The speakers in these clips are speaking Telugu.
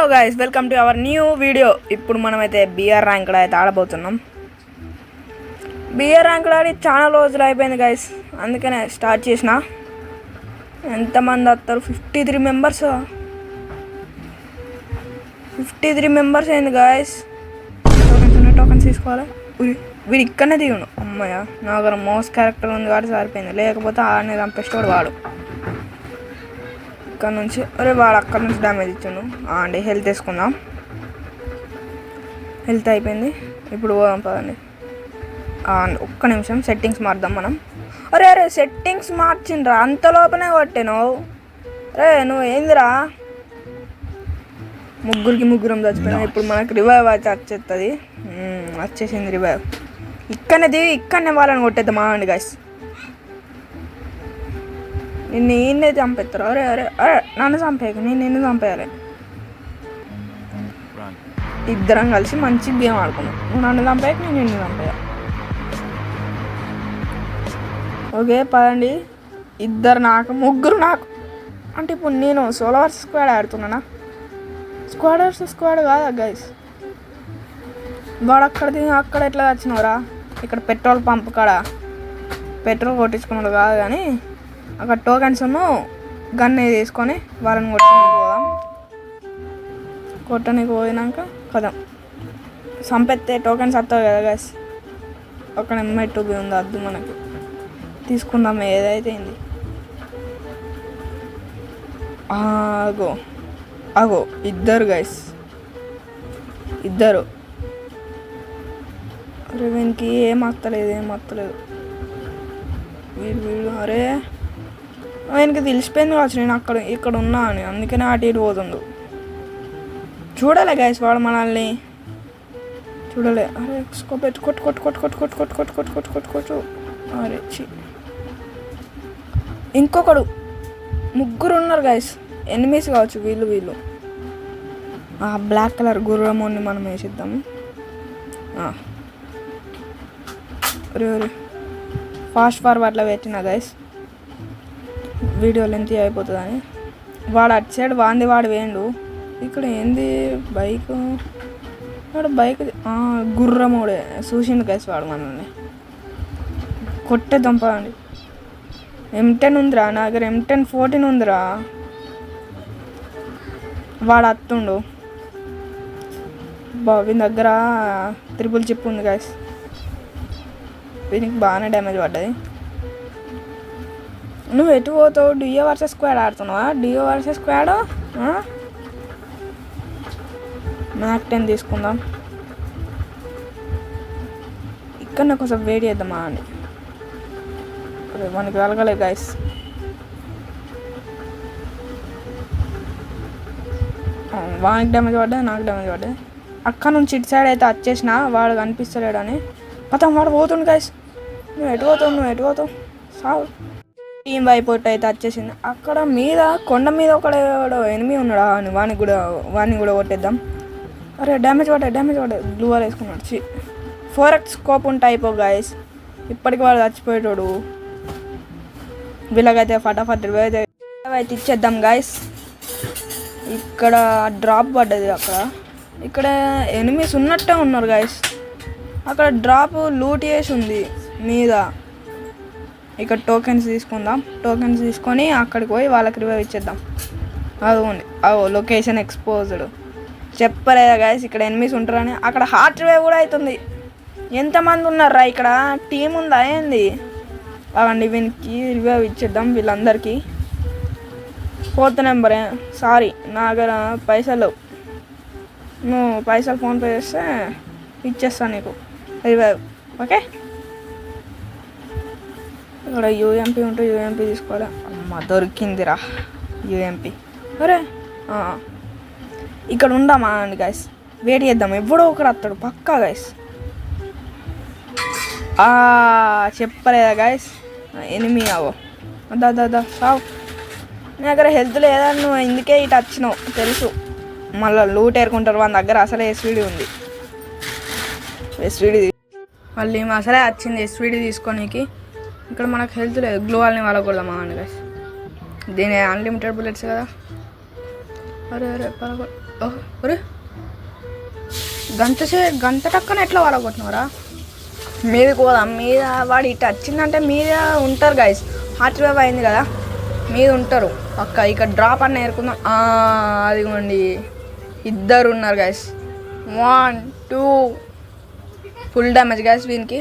Hello guys, welcome to our new video. ఇప్పుడు మనమైతే బిఆర్ ర్యాంక్డ్ అయితే ఆడబోతున్నాం. బిఆర్ ర్యాంక్డ్ ఆడి చాలా రోజులు అయిపోయింది గైస్, అందుకనే స్టార్ట్ చేసిన. ఎంతమంది వస్తారు? 53 మెంబర్స్. 53 మెంబర్స్ అయింది గాయస్. టోకన్స్ తీసుకోవాలి. వీడు ఇక్కడనే దిగును. అమ్మయ్య, నా దగ్గర మోస్ట్ క్యారెక్టర్ ఉంది కాబట్టి సరిపోయింది, లేకపోతే ఆడనే చంపేస్తాడు వాడు. ఇక్కడ నుంచి వాడు అక్కడ నుంచి డ్యామేజ్ ఇచ్చాను అండి. హెల్త్ వేసుకుందాం. హెల్త్ అయిపోయింది. ఇప్పుడు పోదాం పదండి. ఒక్క నిమిషం సెట్టింగ్స్ మారుదాం మనం. అరే సెట్టింగ్స్ మార్చిండ్రా, అంత లోపలే కొట్టాను. నువ్వు ఏందిరా? ముగ్గురం చచ్చిపోయినా. ఇప్పుడు మనకు రివైవ్ అయితే వచ్చేస్తుంది. వచ్చేసింది రివైవ్. ఇక్కడనే వాళ్ళని కొట్టేద్దామా అండి గైస్. నిన్ను ఈయన్నే చంపేస్తారు. అరే నన్ను చంపేయక, నేను నిన్ను చంపేయాలి. ఇద్దరం కలిసి మంచి గేమ్ ఆడుకున్నాం. నువ్వు నన్ను చంపేయక, నేను నిన్ను చంపేయ. ఓకే పదండి. ముగ్గురు నాకు అంటే ఇప్పుడు నేను సోలో వర్సెస్ స్క్వాడ్ ఆడుతున్నానా? స్క్వాడ్ వర్సెస్ స్క్వాడ్ కాదా గైస్? వాడు అక్కడ ఎట్లా వచ్చినవరా? ఇక్కడ పెట్రోల్ పంప్ కాడ పెట్రోల్ కొట్టించుకున్నాడు కాదు, కానీ అక్కడ టోకెన్స్ గన్ తీసుకొని వాళ్ళని కొట్టడానికి పోయినాక కదా చంపెత్తే టోకెన్స్ వస్తావు కదా గైస్. అక్కడ M2 ఉంది, వద్దు మనకి. తీసుకుందాం ఏదైతే అయింది. అగో ఇద్దరు గైస్, ఇద్దరు. అరే వీనికి ఏం వస్తలేదు. వీడు అరే ఆయనకి తెలిసిపోయింది కావచ్చు నేను ఇక్కడ ఉన్నా అని, అందుకనే అటు ఇటు పోతుండు. చూడాలి గైస్, వాడు మనల్ని చూడలే. అరే స్కోప్ ఎత్తు కొట్టు. అరే ఇంకొకడు. ముగ్గురు ఉన్నారు గైస్, ఎనిమీస్ కావచ్చు వీళ్ళు. బ్లాక్ కలర్ గుర్రమోని మనం వేసిద్దాము. అరే ఫాస్ట్ ఫార్వర్డ్లో పెట్టిన గైస్, వీడియో లెంత్ అయిపోతుందని. వాడు అటు సైడ్ వాడు వేయండు. ఇక్కడ ఏంది బైక్ గుర్రమోడే చూసిండు గైస్. వాడు మనల్ని కొట్టేద్దాం పదండి. M10 ఉందిరా నా దగ్గర, M10 14 ఉందిరా. వాడు అత్తుండు. వీని దగ్గర త్రిపుల్ చిప్ ఉంది గైస్. వీనికి బాగానే డ్యామేజ్ పడ్డది. నువ్వు ఎటు పోతావు? డియో వర్సెస్ స్క్వాడ్ ఆడుతున్నావా? డియో వర్సెస్ స్క్వాడ్. మ్యాక్ 10 తీసుకుందాం. ఇక్కడ కొంచెం వెయిట్ చేద్దామా అండి. మనకి కలగలేదు గైస్. వానికి డ్యామేజ్ పడ్డాయి, నాకు డ్యామేజ్ పడ్డాయి. అక్కడ నుంచి ఇటు సైడ్ అయితే వచ్చేసిన, వాడు కనిపిస్తలేడు అని పతం వాడు పోతుండు గైస్. నువ్వు ఎటు పోతావు? సావు. టీం వైపోట్ అయితే వచ్చేసింది. అక్కడ కొండ మీద ఒక ఎనిమి ఉన్నాడా అని వాడిని కూడా కొట్టేద్దాం. అరే డ్యామేజ్ పడ్డాయి. బ్లూ వాల్ వేసుకున్నాడు. 4x స్కోప్ ఉంటాయి అయిపో గాయస్. ఇప్పటికి వాడు చచ్చిపోయేటోడు. వీళ్ళకైతే ఫటాఫట్ అయితే ఇచ్చేద్దాం గాయస్. ఇక్కడ డ్రాప్ పడ్డది. ఇక్కడ ఎనిమీస్ ఉన్నట్టే ఉన్నారు గాయస్. అక్కడ డ్రాప్ లూట్ చేసి ఉంది మీద. ఇక్కడ టోకెన్స్ తీసుకుందాం. టోకెన్స్ తీసుకొని అక్కడికి పోయి వాళ్ళకి రివైవ్ ఇచ్చేద్దాం. అదిగోండి, లొకేషన్ ఎక్స్పోజ్డ్. చెప్పలేదా గాయస్ ఇక్కడ ఎనిమీస్ ఉంటారని. అక్కడ హార్ట్ రివైవ్ కూడా అవుతుంది. ఎంతమంది ఉన్నారా ఇక్కడ? టీం ఉందా ఏంది? అవండి వీనికి రివైవ్ ఇచ్చేద్దాం వీళ్ళందరికీ. 4th నెంబరే. సారీ, నా దగ్గర పైసలు. నువ్వు పైసలు ఫోన్పే చేస్తే ఇచ్చేస్తాను నీకు రివైవ్. ఓకే, ఇక్కడ UMP ఉంటే UMP తీసుకోవాలి. అమ్మ దొరికిందిరా UMP. అరే ఇక్కడ ఉందామా అండి గైస్, వెయిట్ చేద్దాం. ఎవడో ఒకడు వస్తాడు పక్కా గైస్. చెప్పలేదా గైస్ ఎనిమి దా సావు. నా దగ్గర హెల్త్ లేదా, నువ్వు ఇందుకే ఇటు వచ్చినావు తెలుసు. మళ్ళీ లూట్ ఏరుకుంటారు. మన దగ్గర అసలే SVD ఉంది. SVD మళ్ళీ అసలే వచ్చింది SVD తీసుకోనికి. ఇక్కడ మనకు హెల్త్ లేదు. గ్లో వాల్ని వాళ్ళకూడదామా అండి గైస్. దీని అన్లిమిటెడ్ బుల్లెట్స్ కదా. అరే అరే అరే గంట టక్కన ఎట్లా వాళ్ళగొట్టినవరా? మీది పోదాం. మీద వాడు ఇటు వచ్చిందంటే మీద ఉంటారు గైస్. హార్ట్ వేవ్ అయింది కదా, మీద ఉంటారు పక్క. ఇక్కడ డ్రాప్ అన్న ఏరుకుందాం. అదిగోండి ఇద్దరు ఉన్నారు గైస్. 1 2 ఫుల్ డ్యామేజ్ గైస్ వీనికి.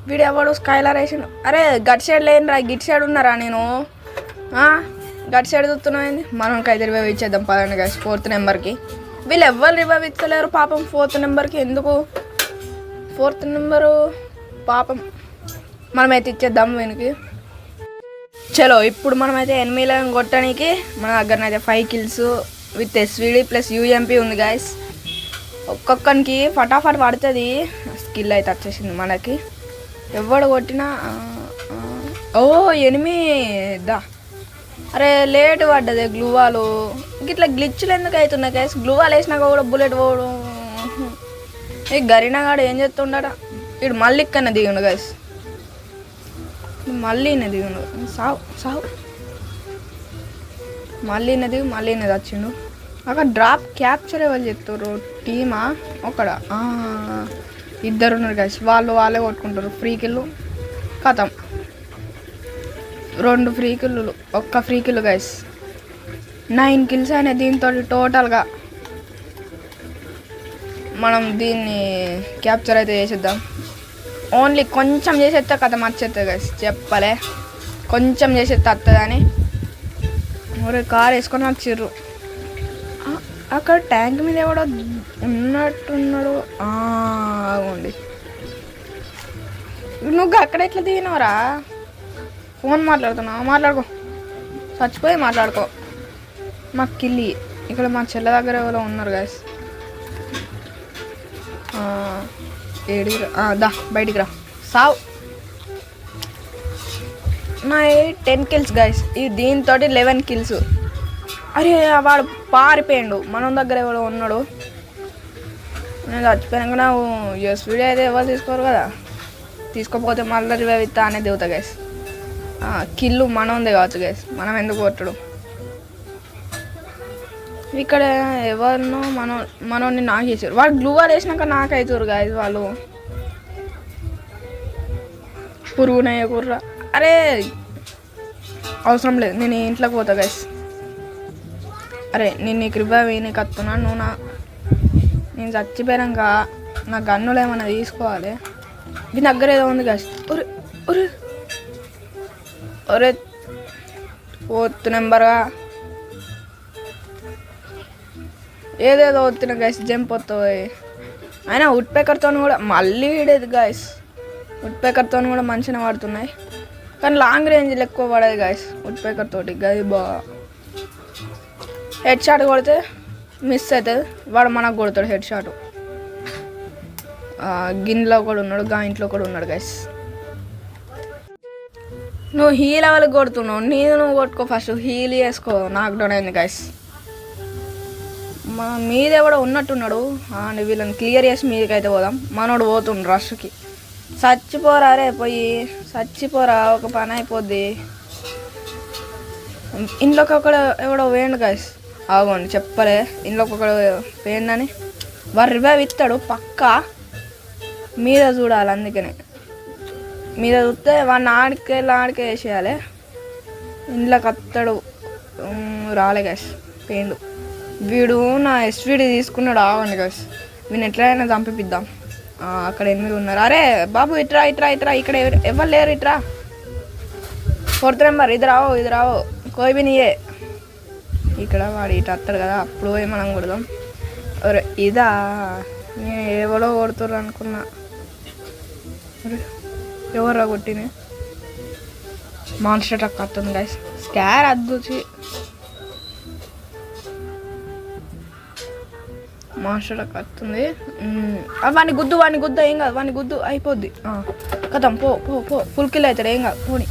వీడు ఎవడు స్కైలర్ వేసిండు. అరే గట్ సైడ్ లేనిరా, గిట్ సైడ్ ఉన్నారా? నేను గట్ సైడ్ చూస్తున్నాయింది. మనకి అయితే రివైవ్ ఇచ్చేద్దాం పదండి గైస్ 4th నెంబర్కి. వీళ్ళు ఎవ్వరు రివైవ్ ఇచ్చలేరు పాపం 4th నెంబర్కి. ఎందుకు 4th నెంబరు పాపం, మనమైతే ఇచ్చేద్దాం వీనికి. చలో ఇప్పుడు మనమైతే ఎనిమిలను కొట్టడానికి మన దగ్గరనైతే 5 kills with SVD plus UMP ఉంది గైస్. ఒక్కొక్కరికి ఫటాఫట్ పడుతుంది. స్కిల్ అయితే వచ్చేసింది మనకి. ఎవడు కొట్టినా ఎనిమిదా. అరే లేట్ పడ్డది గ్లూవాలు. ఇట్లా గ్లిచ్లు ఎందుకు అవుతున్నాయి గైస్? గ్లూవాలు వేసినాక కూడా బుల్లెట్ పోవడం. ఈ గరీనాగాడు ఏం చేస్తుండట? ఇడు మళ్ళీ ఇక్కడనే దిగుండు గైస్. మళ్ళీ దిగుండు. సావు మళ్ళీ వచ్చిండు. అక్కడ డ్రాప్ క్యాప్చర్ ఎవరు చెప్తారు? టీమా ఒక్కడ ఇద్దరు ఉన్నారు గైస్. వాళ్ళే కొట్టుకుంటారు. ఫ్రీ కిల్లు కథం. 2 free kill, 1 free kill guys. 9 kills అయినా దీంతో. టోటల్గా మనం దీన్ని క్యాప్చర్ అయితే చేసేద్దాం. ఓన్లీ కొంచెం చేసేస్తే కథ మర్చేస్తుంది గైస్. చెప్పలే కొంచెం చేసేస్తే వస్తుంది అని. మరి కార్ వేసుకొని వచ్చిర్రు. అక్కడ ట్యాంక్ మీద ఎవడో ఉన్నట్టున్నాడు. ఆగండి, నువ్వు అక్కడ ఎట్లా దిగినవరా? ఫోన్ మాట్లాడుతున్నావు, మాట్లాడుకో. చచ్చిపోయి మాట్లాడుకో. మాకు కిల్లి ఇక్కడ మా చెల్ల దగ్గర ఎవరో ఉన్నారు గైస్. దా బయటికి రా. సావు. నా 10 kills గైస్. ఇది దీంతో 11 kills. అరే వాడు పారిపోయాడు. మనం దగ్గర ఎవడో ఉన్నాడు. నేను చచ్చిపోయాక నాకు SVD అయితే ఎవరు తీసుకోరు కదా. తీసుకోకపోతే మళ్ళీ రివైవ్ ఇస్తా అనేది దిగుతా గైస్. కిల్లు మనం ఉంది కావచ్చు గైస్. మనం ఎందుకు కొట్టడు? ఇక్కడ ఎవరినో మనోని నాకు చేసారు. వాళ్ళు గ్లూవాల్ వేసినాక నాకు అవుతారు గైస్. వాళ్ళు పురుగునయ్య కుర్ర. అరే అవసరం లేదు, నేను ఇంట్లోకి పోతా గైస్. అరే నేను నీకు రివైవ్ నీకు వస్తున్నా. నేను చచ్చిపోయాక నా గన్నులు ఏమన్నా తీసుకోవాలి. దీని దగ్గర ఏదో ఉంది గైస్. ఒరే 4th నెంబర్గా ఏదేదో వస్తున్నా గైస్. జంప్ వస్తాయి. అయినా వుడ్ పేకర్తో కూడా మళ్ళీ వీడేది గైస్. వుడ్ పేకర్తో కూడా మంచిగా పడుతున్నాయి, కానీ లాంగ్ రేంజ్లో ఎక్కువ పడేది గైస్ వుడ్ పేకర్ తోటి. గది హెడ్ షాట్ కొడితే మిస్ అవుతుంది. వాడు మనకు కొడతాడు హెడ్ షాట్. గిన్నెలో కూడా ఉన్నాడు, ఇంట్లో కూడా ఉన్నాడు గైస్. నువ్వు హీల్ లెవెల్కి కొడుతున్నావు. నువ్వు కొట్టుకో ఫస్ట్. హీల్ చేసుకో. నాకు డౌన్ అయింది గైస్. మా మీద ఎవడో ఉన్నట్టున్నాడు. వీళ్ళని క్లియర్ చేసి మీదకైతే పోదాం. మనోడు పోతుండు రష్కి. చచ్చిపోరా రే, పోయి చచ్చిపోరా, ఒక పని అయిపోద్ది. ఇంట్లోకి ఒకడు ఎవడో వేయండు గైస్. ఆగోండి చెప్పలే. ఇంట్లోకి ఒకడు వేయండి. వాడు రివైవ్ ఇస్తాడు పక్కా. మీద చూడాలి. అందుకనే మీద చూస్తే వాడిని ఆడికే వేసేయాలి. ఇంట్లోకి వస్తాడు. రాలే గైస్, పేండు. వీడు నా SVD తీసుకున్నాడు. ఆగండి గైస్, వీడిని ఎట్లయినా చంపిద్దాం. అక్కడ 8 ఉన్నారు. అరే బాబు ఇట్రా. ఇక్కడ ఎవరు లేరు. ఇట్రా 4th నెంబర్. ఇది రావు కోయి బి నీయే. ఇక్కడ వాడు ఇటు వస్తాడు కదా, అప్పుడు పోయి మనం కొడదాం. అరే ఇదా, నేను ఎవడో కొడుతుర్రు అనుకున్నా. ఎవర్రా కొట్టిన? మాన్స్టర్ ట్రక్ వస్తుంది గైస్. స్కార్ అద్దుచి మాన్స్టర్ ట్రక్ వస్తుంది. వాడిని గుద్దు ఏం కాదు. వాడిని గుద్దు అయిపోద్ది. కథం పో. ఫుల్ కిల్ అవుతాడు. ఏం కాదు పోనీ.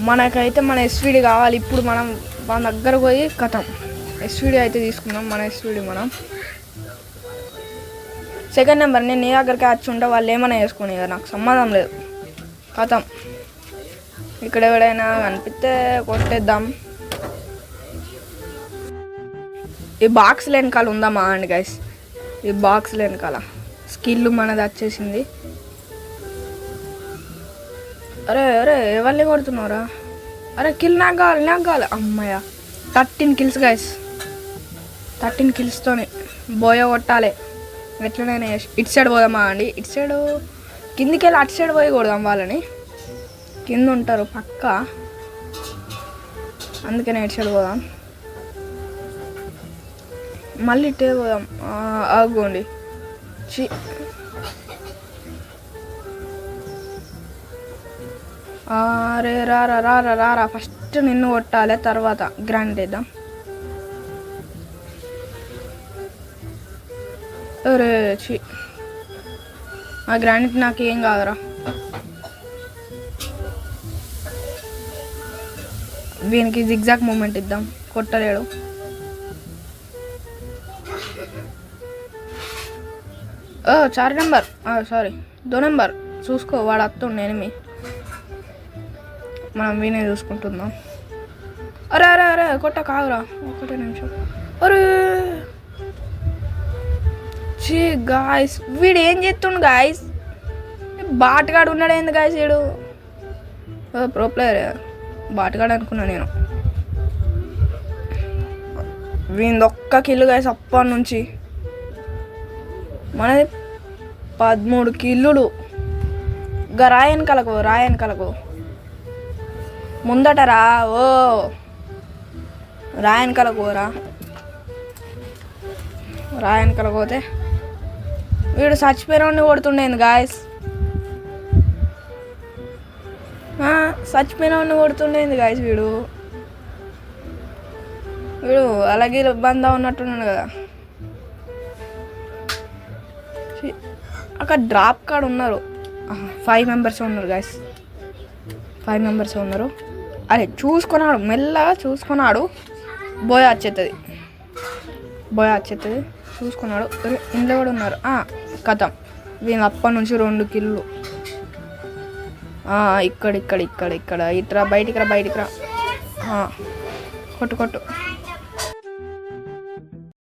మనకైతే మన SVD కావాలి. ఇప్పుడు మనం వాళ్ళ దగ్గర పోయి కథం SVD అయితే తీసుకుందాం. మన SVD మనం 2nd నెంబర్. నేను నీ దగ్గరికి వచ్చి ఉంటే వాళ్ళు ఏమైనా వేసుకుని కదా, నాకు సంబంధం లేదు. కథం ఇక్కడ ఎవడైనా కనిపిస్తే కొట్టేద్దాం. ఈ బాక్స్ వెనకాల ఉందమ్మా అండి గైస్, ఈ బాక్స్ వెనకాల స్కిల్ మనది వచ్చేసింది. అరే అరే ఎవరిని కొడుతున్నారా? అరే కిల్ నాకు కావాలి అమ్మాయ. 13 kills గైస్, 13 killstోని బోయ కొట్టాలి. ఎట్లనైనా ఇటు సైడ్ పోదామా అండి, ఇటు సైడ్ కిందికి వెళ్ళి అటు సైడ్ పోయి కొడదాం. వాళ్ళని కింద ఉంటారు పక్క, అందుకనే ఇటు సైడ్ పోదాం. మళ్ళీ ఇటే పోదాం. ఆగోండి అరే రారా రారా రారా, ఫస్ట్ నిన్ను కొట్టాలి, తర్వాత గ్రాండ్ వేద్దాం. అరే చి ఆ గ్రానైట్ నాకు ఏం కాదురా. వీనికి జిగ్జాగ్ మూమెంట్ ఇద్దాం, కొట్టలేడు. ఓ 4 నెంబర్, సారీ 2 నెంబర్ చూసుకో, వాడు వస్తుండే ఎనిమి, మనం వీనే చూసుకుంటున్నాం. అరే అరే అరే కొట్ట కాదురా, 1 నిమిషం. అరే చీ గాయస్, వీడు ఏం చేస్తుండు గాయస్? బాటగాడు ఉన్నాడు ఏంది గాయస్? వీడు ప్రో ప్లేయర్, బాటగాడు అనుకున్నా నేను. వీంది ఒక్క కిల్లు గాయస్ అప్పటి నుంచి. మనది 13 కిల్లులు. ఇంకా రాయన్ కలకు ముందటరా, ఓ రాయన్ కలకురా, రాయన్ కలకపోతే వీడు చచ్చిపోయిన కొడుతుండేది గాయస్, చచ్చిపోయిన కొడుతుండేది గాయస్. వీడు అలాగే బంద ఉన్నట్టున్నాడు కదా. అక్కడ డ్రాప్ కార్డ్ ఉన్నారు, 5 మెంబర్స్ ఉన్నారు గాయస్, 5 మెంబర్స్ ఉన్నారు. అరే చూసుకున్నాడు, మెల్లగా చూసుకున్నాడు. బోయ వచ్చేస్తుంది చూసుకున్నాడు. ఇంట్లో కూడా ఉన్నారు. కథం, వీళ్ళు అప్పటి నుంచి 2 కిల్లు. ఇక్కడ ఇట్రా, బయటికి రా కొట్టు